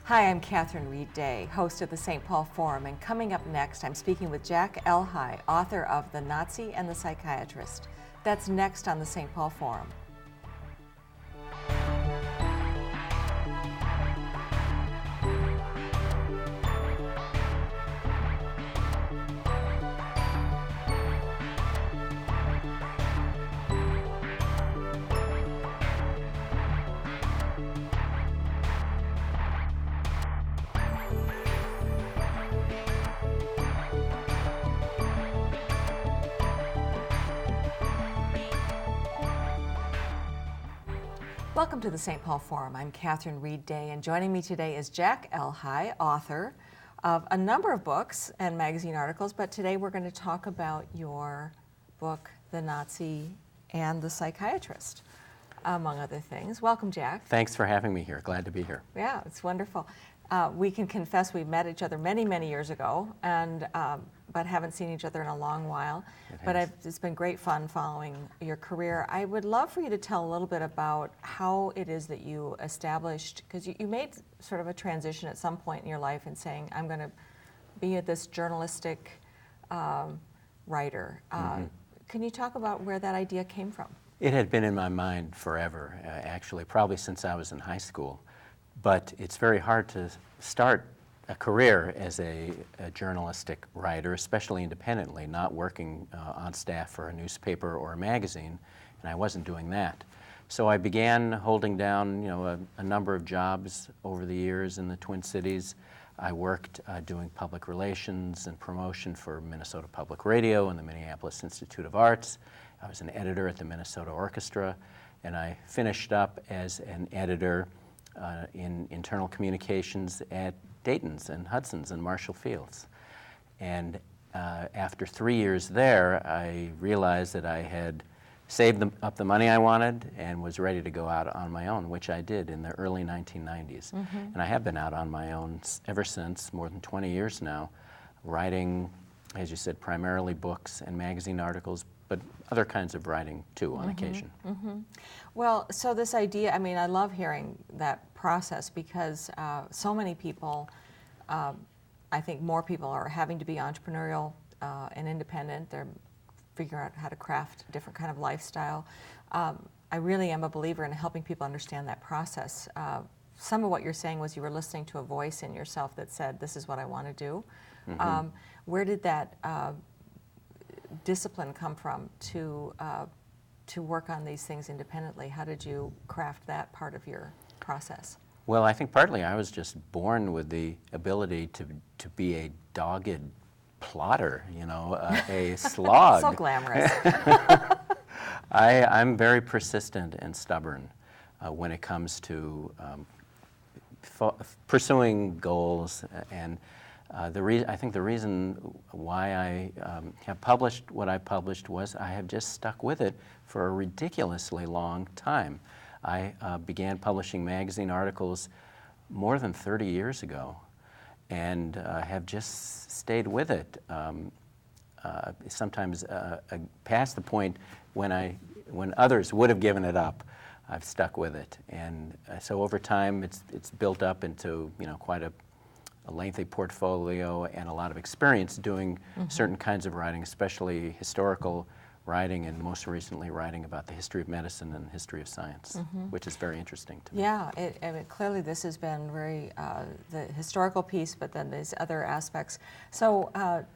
Hi, I'm Catherine Reid, host of the St. Paul Forum, and coming up next, I'm speaking with Jack Elhai, author of The Nazi and the Psychiatrist. That's next on the St. Paul Forum. Welcome to the St. Paul Forum. I'm Catherine Reid, and joining me today is Jack Elhai, author of a number of books and magazine articles, but today we're going to talk about your book, The Nazi and the Psychiatrist, among other things. Welcome, Jack. Thanks for having me here. Glad to be here. Yeah, it's wonderful. We can confess we met each other many, many years ago, and but haven't seen each other in a long while. But it's been great fun following your career. I would love for you to tell a little bit about how it is that you established, because you made sort of a transition at some point in your life in saying, I'm going to be this journalistic writer. Can you talk about where that idea came from? It had been in my mind forever, actually, probably since I was in high school. But it's very hard to start a career as a journalistic writer, especially independently, not working on staff for a newspaper or a magazine, and I wasn't doing that. So I began holding down, a number of jobs over the years in the Twin Cities. I worked doing public relations and promotion for Minnesota Public Radio and the Minneapolis Institute of Arts. I was an editor at the Minnesota Orchestra, and I finished up as an editor in internal communications at Dayton's and Hudson's and Marshall Field's. And after 3 years there, I realized that I had saved up the money I wanted and was ready to go out on my own, which I did in the early 1990s. And I have been out on my own ever since, more than 20 years now, writing, as you said, primarily books and magazine articles, but other kinds of writing too on occasion. Well, so this idea, I love hearing that process because so many people, I think more people are having to be entrepreneurial and independent. They're figuring out how to craft a different kind of lifestyle. I really am a believer in helping people understand that process. Some of what you're saying was you were listening to a voice in yourself that said, this is what I want to do. Where did that discipline come from to work on these things independently? How did you craft that part of your process? Well, I think partly I was just born with the ability to be a dogged plotter, a slog. So glamorous. I'm very persistent and stubborn when it comes to pursuing goals, and I think the reason why I have published what I published was I have just stuck with it for a ridiculously long time. I began publishing magazine articles more than 30 years ago and have just stayed with it, sometimes past the point when others would have given it up. I've stuck with it, and so over time it's built up into quite a lengthy portfolio and a lot of experience doing certain kinds of writing, especially historical writing, and most recently writing about the history of medicine and history of science, which is very interesting to me. Yeah, clearly this has been very, the historical piece, but then these other aspects. So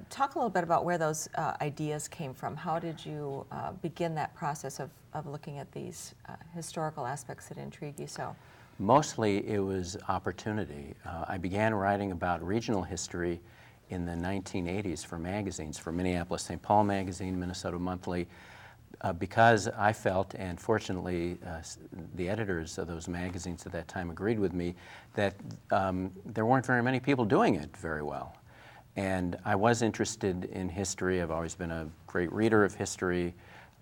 talk a little bit about where those ideas came from. How did you begin that process of looking at these historical aspects that intrigue you so? Mostly it was opportunity. I began writing about regional history in the 1980s for magazines, for Minneapolis St. Paul Magazine, Minnesota Monthly, because I felt, and fortunately the editors of those magazines at that time agreed with me, that there weren't very many people doing it very well. And I was interested in history. I've always been a great reader of history.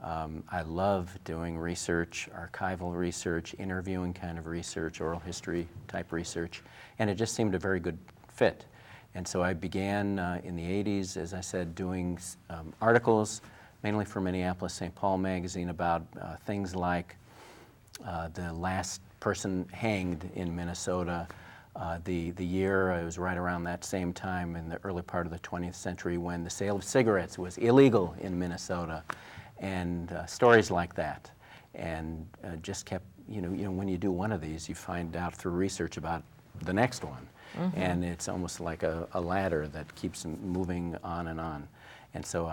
I love doing research, archival research, interviewing kind of research, oral history type research, and it just seemed a very good fit. And so I began in the 80s, as I said, doing articles, mainly for Minneapolis St. Paul Magazine, about things like the last person hanged in Minnesota, The year, it was right around that same time in the early part of the 20th century when the sale of cigarettes was illegal in Minnesota, and stories like that. And just kept, when you do one of these, you find out through research about the next one. Mm-hmm. And it's almost like a ladder that keeps moving on and on. And so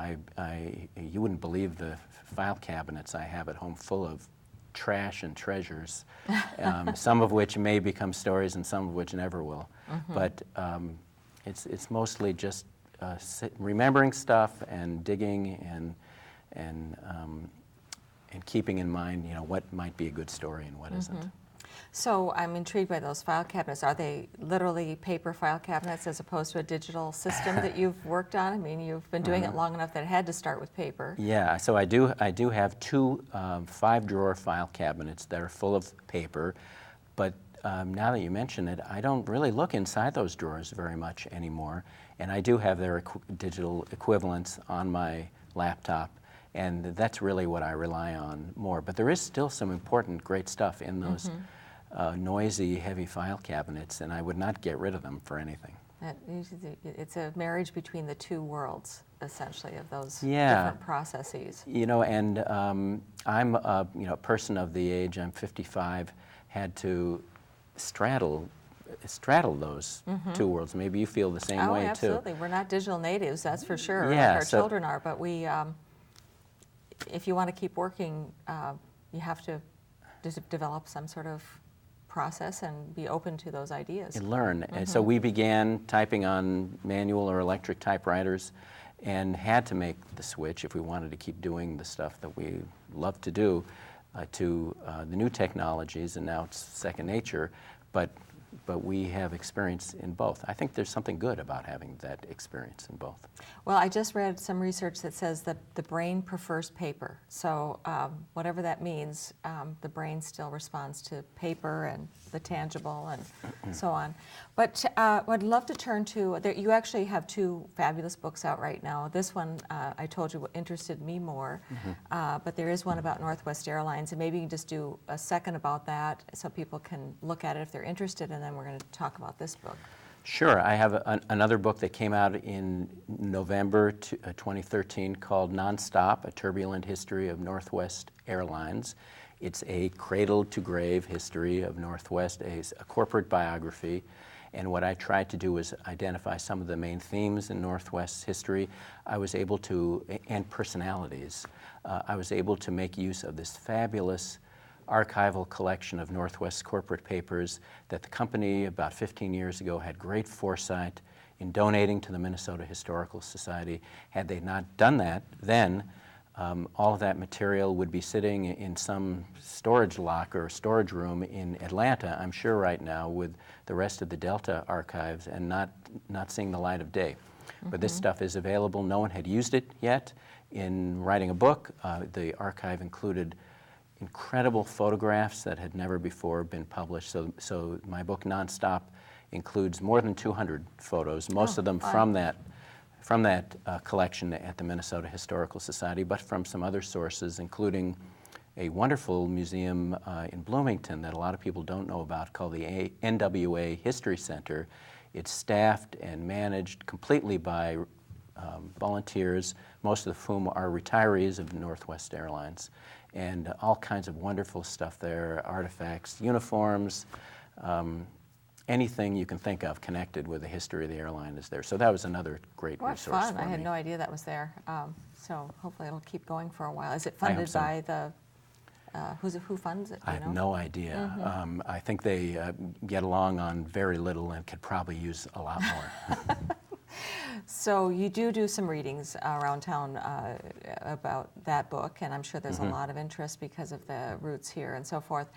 you wouldn't believe the file cabinets I have at home full of trash and treasures, some of which may become stories and some of which never will. Mm-hmm. But it's mostly just remembering stuff and digging and keeping in mind, what might be a good story and what mm-hmm. isn't. So I'm intrigued by those file cabinets. Are they literally paper file cabinets as opposed to a digital system that you've worked on? I mean, you've been doing it long enough that it had to start with paper. Yeah, so I do have two 5-drawer file cabinets that are full of paper, but now that you mention it, I don't really look inside those drawers very much anymore, and I do have their digital equivalents on my laptop, and that's really what I rely on more. But there is still some important, great stuff in those mm-hmm. Noisy, heavy file cabinets, and I would not get rid of them for anything. It's a marriage between the two worlds, essentially, of those yeah. different processes. And I'm a person of the age, I'm 55, had to straddle those mm-hmm. two worlds. Maybe you feel the same way, too. Oh, absolutely. We're not digital natives, that's for sure, yeah, like our children are, but we, if you want to keep working, you have to develop some sort of process and be open to those ideas. And learn. Mm-hmm. And so we began typing on manual or electric typewriters and had to make the switch if we wanted to keep doing the stuff that we love to do to the new technologies, and now it's second nature, but we have experience in both. I think there's something good about having that experience in both. Well, I just read some research that says that the brain prefers paper. So whatever that means, the brain still responds to paper and the tangible and so on. But I'd love to turn to, you actually have two fabulous books out right now. This one, I told you, interested me more, mm-hmm. But there is one about Northwest Airlines, and maybe you can just do a second about that so people can look at it if they're interested, and then we're going to talk about this book. Sure. I have another book that came out in November 2013 called Nonstop, A Turbulent History of Northwest Airlines. It's a cradle-to-grave history of Northwest, a corporate biography. And what I tried to do was identify some of the main themes in Northwest's history. I was able to, and personalities, I was able to make use of this fabulous archival collection of Northwest corporate papers that the company about 15 years ago had great foresight in donating to the Minnesota Historical Society. Had they not done that, then all of that material would be sitting in some storage locker or storage room in Atlanta, I'm sure right now, with the rest of the Delta archives and not seeing the light of day. Mm-hmm. But this stuff is available. No one had used it yet. In writing a book, the archive included incredible photographs that had never before been published. So my book, Nonstop, includes more than 200 photos, most of them from that collection at the Minnesota Historical Society, but from some other sources, including a wonderful museum in Bloomington that a lot of people don't know about called the NWA History Center. It's staffed and managed completely by volunteers, most of whom are retirees of Northwest Airlines, and all kinds of wonderful stuff there, artifacts, uniforms, anything you can think of connected with the history of the airline is there. So that was another great resource fun. for me. I had no idea that was there. So hopefully it'll keep going for a while. Is it funded by the, who funds it? I have no idea. Mm-hmm. I think they get along on very little and could probably use a lot more. So you do some readings around town about that book, and I'm sure there's mm-hmm. a lot of interest because of the roots here and so forth.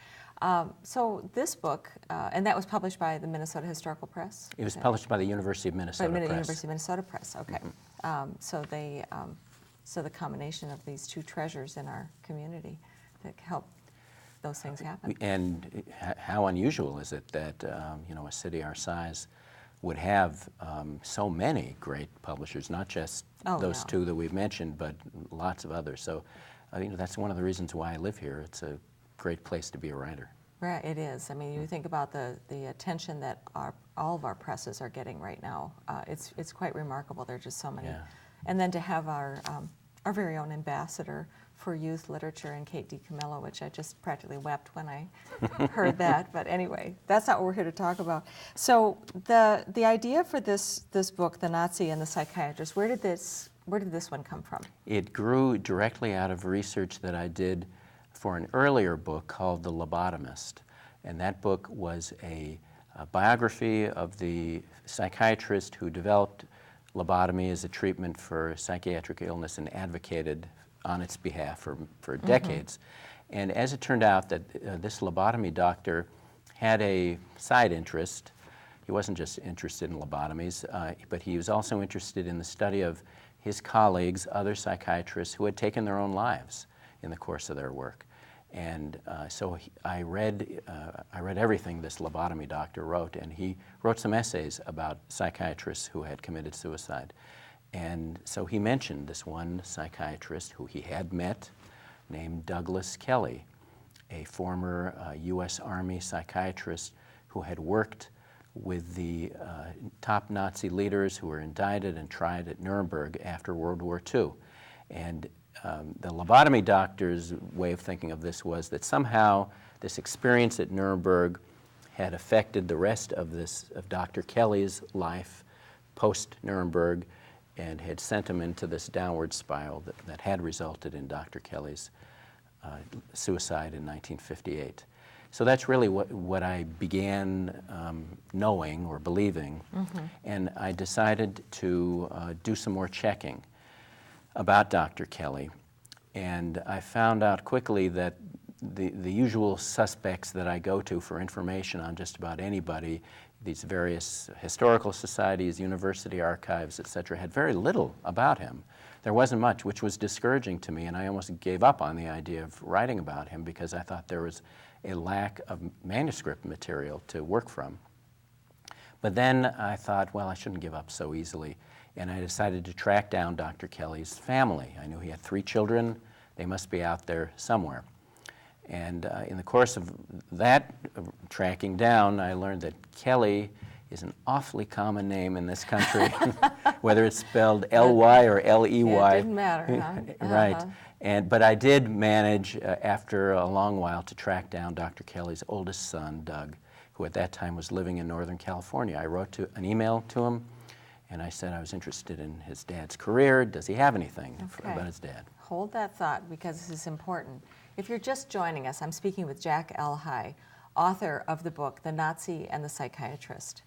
So this book, and that was published by the Minnesota Historical Press? It was published by the University of Minnesota Press. University of Minnesota Press, okay. Mm-hmm. So the combination of these two treasures in our community that help those things happen. And how unusual is it that a city our size would have so many great publishers, not just those two that we've mentioned, but lots of others. So that's one of the reasons why I live here. It's a great place to be a writer. Right, it is. I mean, you think about the attention that all of our presses are getting right now. It's quite remarkable. There are just so many. Yeah. And then to have our very own ambassador for youth literature in Kate DiCamillo, which I just practically wept when I heard that. But anyway, that's not what we're here to talk about. So the idea for this book, The Nazi and the Psychiatrist, where did this one come from? It grew directly out of research that I did for an earlier book called The Lobotomist. And that book was a biography of the psychiatrist who developed lobotomy as a treatment for psychiatric illness and advocated on its behalf for decades. And as it turned out that this lobotomy doctor had a side interest. He wasn't just interested in lobotomies, but he was also interested in the study of his colleagues, other psychiatrists who had taken their own lives in the course of their work. And so I read everything this lobotomy doctor wrote, and he wrote some essays about psychiatrists who had committed suicide. And so he mentioned this one psychiatrist who he had met named Douglas Kelly, a former U.S. Army psychiatrist who had worked with the top Nazi leaders who were indicted and tried at Nuremberg after World War II. And the lobotomy doctor's way of thinking of this was that somehow this experience at Nuremberg had affected the rest of Dr. Kelly's life post-Nuremberg and had sent him into this downward spiral that had resulted in Dr. Kelly's suicide in 1958. So that's really what I began knowing or believing, and I decided to do some more checking about Dr. Kelly, and I found out quickly that the usual suspects that I go to for information on just about anybody, these various historical societies, university archives, etc., had very little about him. There wasn't much, which was discouraging to me, and I almost gave up on the idea of writing about him because I thought there was a lack of manuscript material to work from. But then I thought, well, I shouldn't give up so easily, and I decided to track down Dr. Kelly's family. I knew he had 3 children. They must be out there somewhere. And in the course of that tracking down, I learned that Kelly is an awfully common name in this country, whether it's spelled L-Y or L-E-Y. It didn't matter, huh? Right. But I did manage, after a long while, to track down Dr. Kelly's oldest son, Doug, who at that time was living in Northern California. I wrote an email to him, and I said I was interested in his dad's career. Does he have anything about his dad? Hold that thought, because this is important. If you're just joining us, I'm speaking with Jack Elhai, author of the book, The Nazi and the Psychiatrist.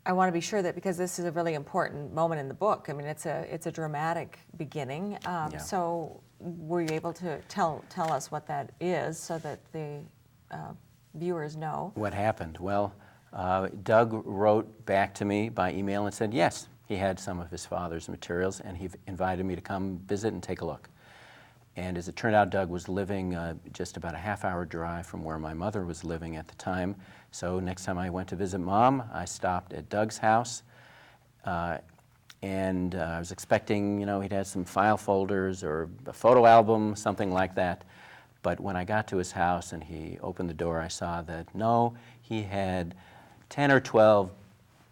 I want to be sure that, because this is a really important moment in the book, I mean, it's a dramatic beginning. So were you able to tell us what that is so that the viewers know? What happened? Well, Doug wrote back to me by email and said, yes, he had some of his father's materials, and he invited me to come visit and take a look. And as it turned out, Doug was living just about a half-hour drive from where my mother was living at the time. So next time I went to visit Mom, I stopped at Doug's house. And I was expecting, he'd had some file folders or a photo album, something like that. But when I got to his house and he opened the door, I saw that, no, he had 10 or 12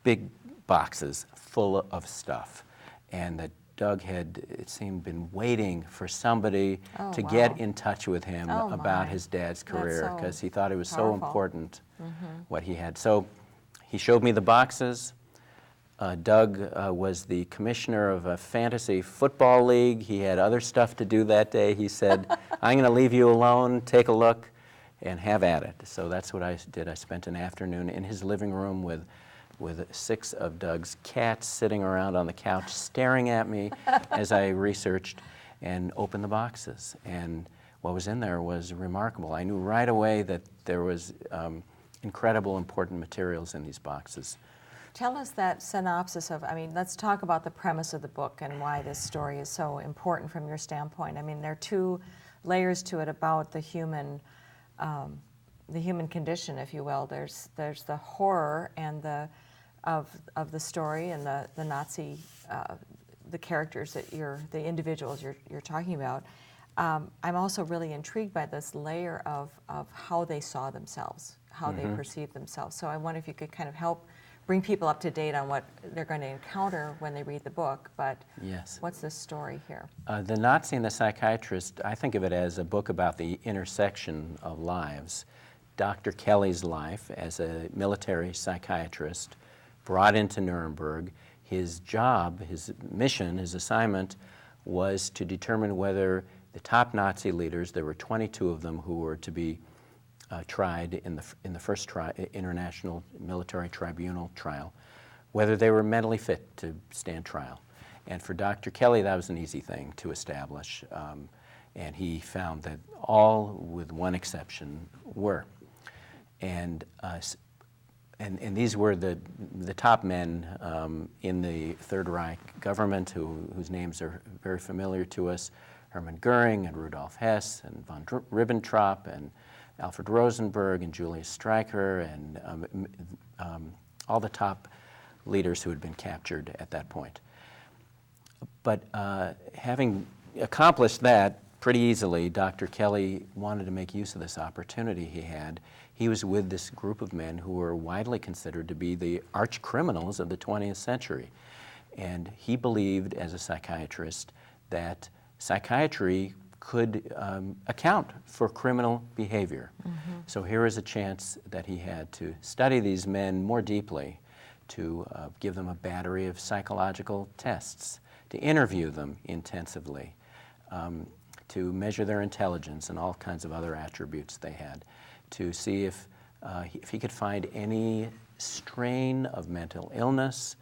big boxes full of stuff. And that Doug had, it seemed, been waiting for somebody to get in touch with him about his dad's career, because he thought it was so important what he had. So he showed me the boxes. Doug was the commissioner of a fantasy football league. He had other stuff to do that day. He said, I'm going to leave you alone, take a look, and have at it. So that's what I did. I spent an afternoon in his living room with 6 of Doug's cats sitting around on the couch staring at me as I researched and opened the boxes. And what was in there was remarkable. I knew right away that there was incredible, important materials in these boxes. Tell us that synopsis of, let's talk about the premise of the book and why this story is so important from your standpoint. There are 2 layers to it about the human condition, if you will. There's the horror and of the story and the Nazi, the characters that the individuals you're talking about. I'm also really intrigued by this layer of how they saw themselves, how they perceived themselves. So I wonder if you could kind of help bring people up to date on what they're going to encounter when they read the book, but Yes. what's the story here? The Nazi and the Psychiatrist, I think of it as a book about the intersection of lives. Dr. Kelly's life as a military psychiatrist, brought into Nuremberg. His job, his mission, his assignment was to determine whether the top Nazi leaders, there were 22 of them who were to be tried in the first international military tribunal trial, whether they were mentally fit to stand trial. And for Dr. Kelly, that was an easy thing to establish, and he found that all, with one exception, were. And these were the top men in the Third Reich government whose names are very familiar to us: Hermann Goering and Rudolf Hess and von Ribbentrop and Alfred Rosenberg and Julius Streicher and all the top leaders who had been captured at that point. But having accomplished that pretty easily, Dr. Kelly wanted to make use of this opportunity he had. He was with this group of men who were widely considered to be the arch criminals of the 20th century. And he believed, as a psychiatrist, that psychiatry could account for criminal behavior. So here is a chance that he had to study these men more deeply, to give them a battery of psychological tests, to interview them intensively, to measure their intelligence and all kinds of other attributes they had, to see if he could find any strain of mental illness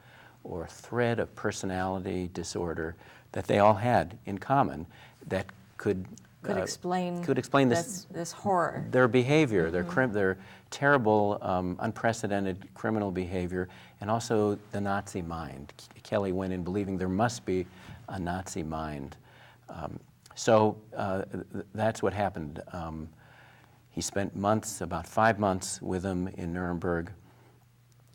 or thread of personality disorder that they all had in common that could explain this horror, their behavior, their terrible, unprecedented criminal behavior, and also the Nazi mind. Kelly went in believing there must be a Nazi mind. So that's what happened. He spent months, about 5 months, with them in Nuremberg,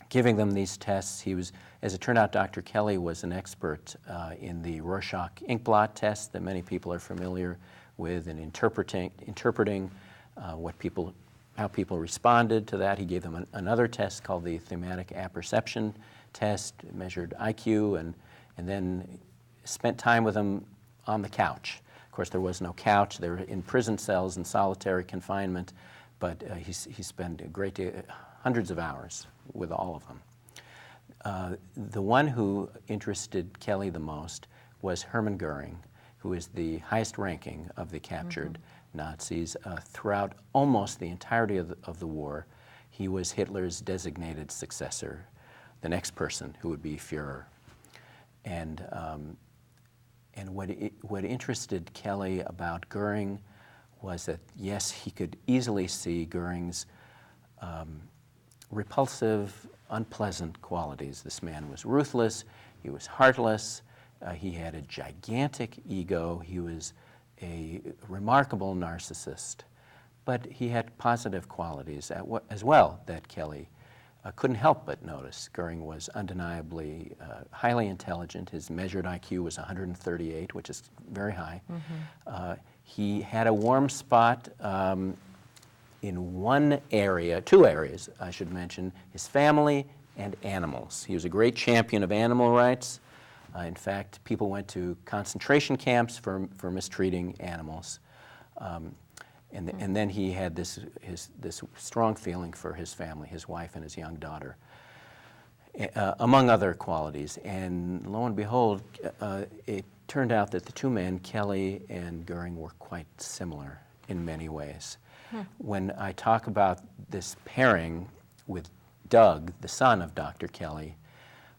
giving them these tests. He was, as it turned out, Dr. Kelly was an expert in the Rorschach inkblot test that many people are familiar with, and interpreting how people responded to that. He gave them another test called the thematic apperception test. It measured IQ, and then spent time with them on the couch. Of course, there was no couch. They were in prison cells in solitary confinement, but he spent a great deal, hundreds of hours with all of them. The one who interested Kelly the most was Hermann Goering, who is the highest ranking of the captured Nazis. Throughout almost the entirety of the war, he was Hitler's designated successor, the next person who would be Führer. And what interested Kelly about Goering was that, yes, he could easily see Goering's repulsive, unpleasant qualities. This man was ruthless, he was heartless, he had a gigantic ego, he was a remarkable narcissist, but he had positive qualities as well that Kelly couldn't help but notice. Goering was undeniably highly intelligent. His measured IQ was 138, which is very high. He had a warm spot in one area, two areas, I should mention: his family and animals. He was a great champion of animal rights. In fact, people went to concentration camps for mistreating animals. And then he had this strong feeling for his family, his wife and his young daughter, among other qualities. And lo and behold, it turned out that the two men, Kelly and Goering, were quite similar in many ways. When I talk about this pairing with Doug, the son of Dr. Kelly,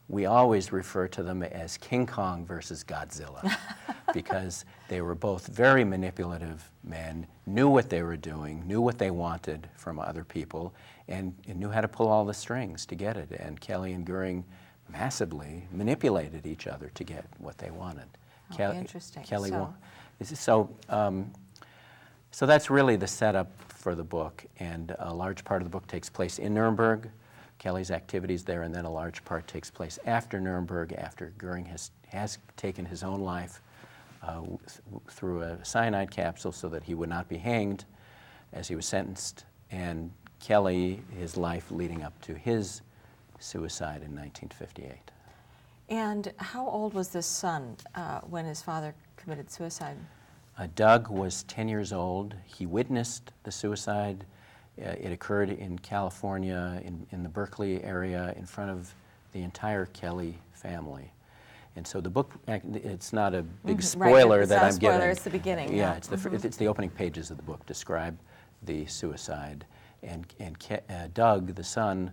we always refer to them as King Kong versus Godzilla, because they were both very manipulative men, knew what they were doing, knew what they wanted from other people, and knew how to pull all the strings to get it. And Kelly and Goering massively manipulated each other to get what they wanted. Oh, interesting. Kelly so that's really the setup for the book, and a large part of the book takes place in Nuremberg, Kelly's activities there, and then a large part takes place after Nuremberg, after Goering has taken his own life. through a cyanide capsule so that he would not be hanged as he was sentenced, and Kelly, his life leading up to his suicide in 1958. And how old was this son when his father committed suicide? Doug was 10 years old. He witnessed the suicide. It occurred in California, in the Berkeley area, in front of the entire Kelly family. And so the book, it's not a big spoiler that I'm giving. It's the beginning. Yeah, it's the opening pages of the book describe the suicide. And Doug, the son,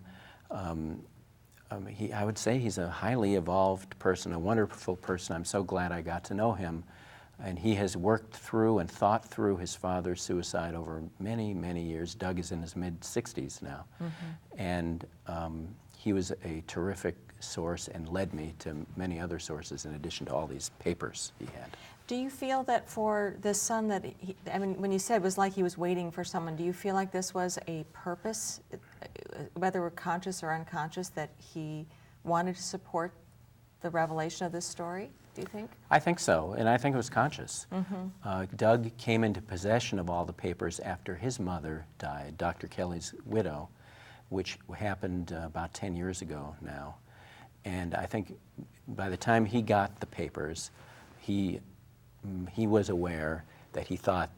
I would say he's a highly evolved person, a wonderful person. I'm so glad I got to know him. And he has worked through and thought through his father's suicide over many, many years. Doug is in his mid-60s now. And he was a terrific source and led me to many other sources in addition to all these papers he had. Do you feel that for this son that, I mean, when you said it was like he was waiting for someone, do you feel like this was a purpose, whether we're conscious or unconscious, that he wanted to support the revelation of this story, do you think? I think so, and I think it was conscious. Doug came into possession of all the papers after his mother died, Dr. Kelly's widow, which happened about 10 years ago now. And I think by the time he got the papers, he was aware that he thought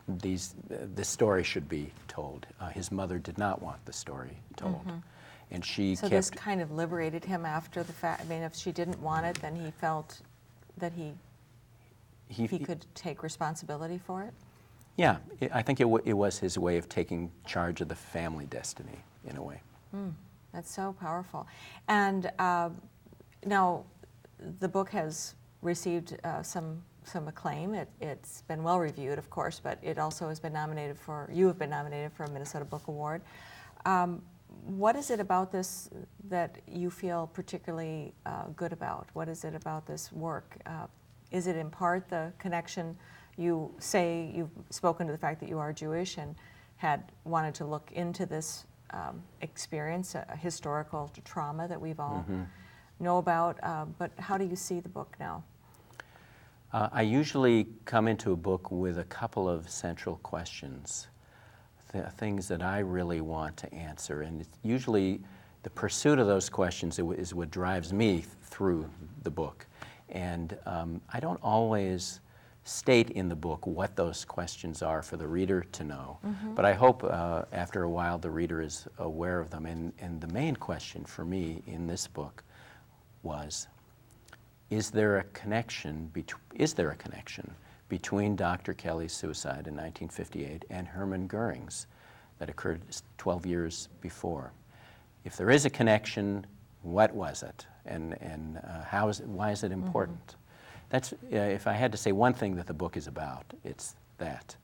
this story should be told. His mother did not want the story told. And she So this kind of liberated him after the fact. I mean, if she didn't want it, then he felt that he could take responsibility for it? Yeah, I think it was his way of taking charge of the family destiny, in a way. That's so powerful. And now, the book has received some acclaim. It's been well reviewed, of course, but it also has been nominated for, you have been nominated for a Minnesota Book Award. What is it about this that you feel particularly good about? What is it about this work? Is it in part the connection? You say you've spoken to the fact that you are Jewish and had wanted to look into this experience, a historical trauma that we've all know about, but how do you see the book now? I usually come into a book with a couple of central questions, things that I really want to answer, and it's usually the pursuit of those questions is what drives me through the book. And I don't always state in the book what those questions are for the reader to know, but I hope after a while the reader is aware of them. And the main question for me in this book was, is there a connection between Dr. Kelly's suicide in 1958 and Hermann Goering's that occurred 12 years before? If there is a connection, what was it, and why is it important? That's, if I had to say one thing that the book is about, it's that.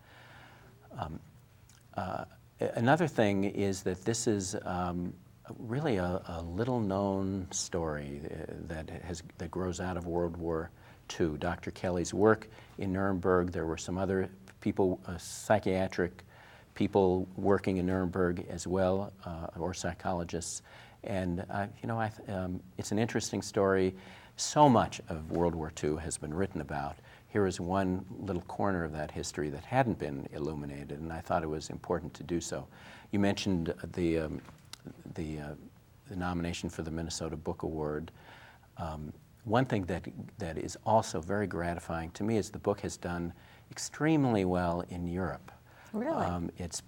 Another thing is that this is really a little-known story that grows out of World War II. Dr. Kelly's work in Nuremberg, there were some other people, psychiatric people working in Nuremberg as well, or psychologists. And it's an interesting story. So much of World War II has been written about. Here is one little corner of that history that hadn't been illuminated, and I thought it was important to do so. You mentioned the nomination for the Minnesota Book Award. One thing that is also very gratifying to me is the book has done extremely well in Europe. Really? It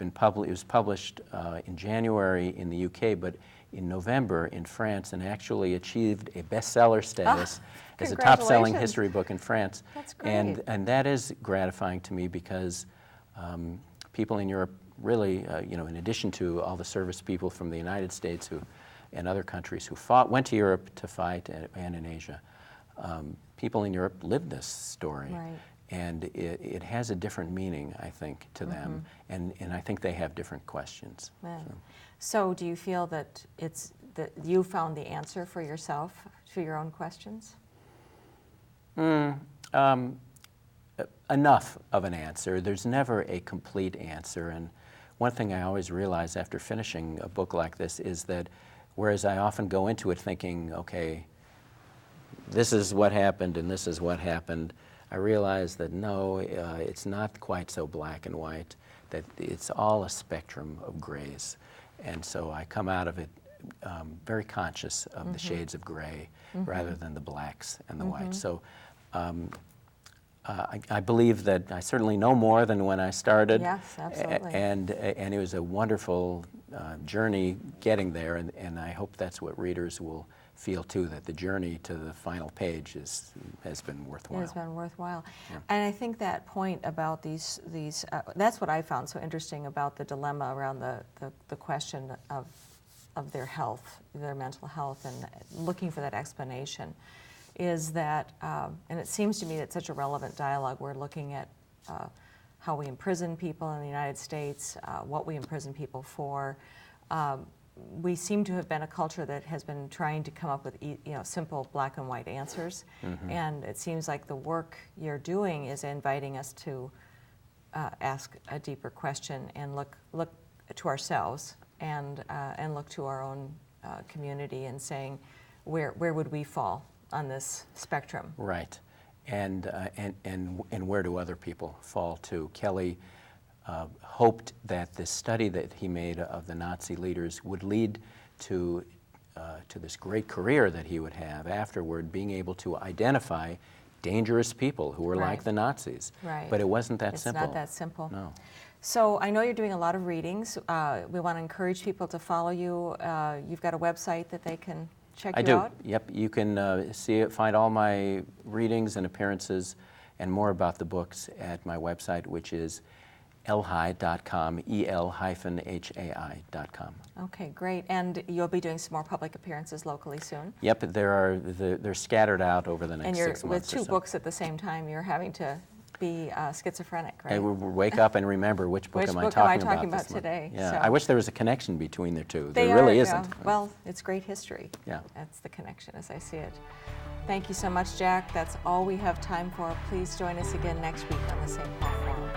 was published in January in the UK, but in November in France, and actually achieved a bestseller status as a top-selling history book in France. That's great. And that is gratifying to me because people in Europe really, in addition to all the service people from the United States and other countries who went to Europe to fight, and in Asia, people in Europe lived this story. Right. And it has a different meaning, I think, to them, and I think they have different questions. Right. So do you feel that you found the answer for yourself to your own questions? Enough of an answer. There's never a complete answer, and one thing I always realize after finishing a book like this is that whereas I often go into it thinking, okay, this is what happened and this is what happened, I realized that no, it's not quite so black and white, that it's all a spectrum of grays. And so I come out of it very conscious of the shades of gray rather than the blacks and the whites. So I believe that I certainly know more than when I started. Yes, absolutely. And it was a wonderful journey getting there, and I hope that's what readers will feel too, that the journey to the final page has been worthwhile. It has been worthwhile. Yeah. And I think that point about these that's what I found so interesting about the dilemma around the question of their health, their mental health, and looking for that explanation, is that, and it seems to me that such a relevant dialogue. We're looking at how we imprison people in the United States, what we imprison people for. We seem to have been a culture that has been trying to come up with simple black and white answers, and it seems like the work you're doing is inviting us to ask a deeper question and look to ourselves and look to our own community and saying, where would we fall on this spectrum? Right, and where do other people fall too? Kelly hoped that the study that he made of the Nazi leaders would lead to this great career that he would have afterward, being able to identify dangerous people who were like the Nazis. Right. But it wasn't that simple. It's not that simple. No. So I know you're doing a lot of readings. We want to encourage people to follow you. You've got a website that they can check you out? Yep, you can find all my readings and appearances and more about the books at my website, which is elhai.com, el-hai.com. Okay, great. And you'll be doing some more public appearances locally soon? Yep, they're scattered out over the next 6 months. And with two books at the same time, you're having to be schizophrenic, right? I will wake up and remember which book am I talking about today. Yeah, so. I wish there was a connection between the two. There really isn't. Well, it's great history. Yeah. That's the connection as I see it. Thank you so much, Jack. That's all we have time for. Please join us again next week on the same platform.